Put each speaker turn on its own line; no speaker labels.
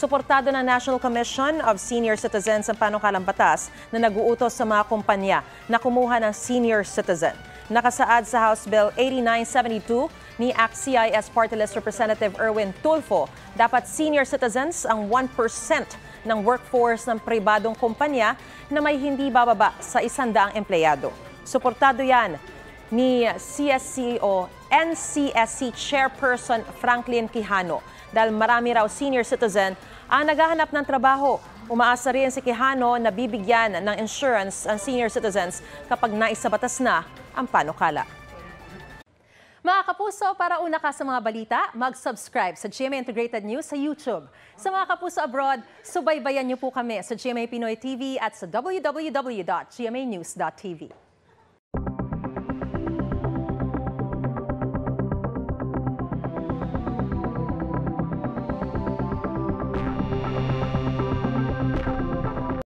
Suportado ng National Commission of Senior Citizens ang panukalang batas na nag-uutos sa mga kumpanya na kumuha ng senior citizen. Nakasaad sa House Bill 8972 ni ACT-CIS Party List Representative Erwin Tulfo, dapat senior citizens ang 1% ng workforce ng pribadong kumpanya na may hindi bababa sa 100 empleyado. Suportado yan ni CSC o NCSC Chairperson Franklin Quijano dahil marami raw senior citizen ang naghahanap ng trabaho. Umaasa rin si Quijano na bibigyan ng insurance ang senior citizens kapag naisabatas na ang panukala. Mga kapuso, para una ka sa mga balita, mag-subscribe sa GMA Integrated News sa YouTube. Sa mga kapuso abroad, subaybayan niyo po kami sa GMA Pinoy TV at sa www.gmanews.tv.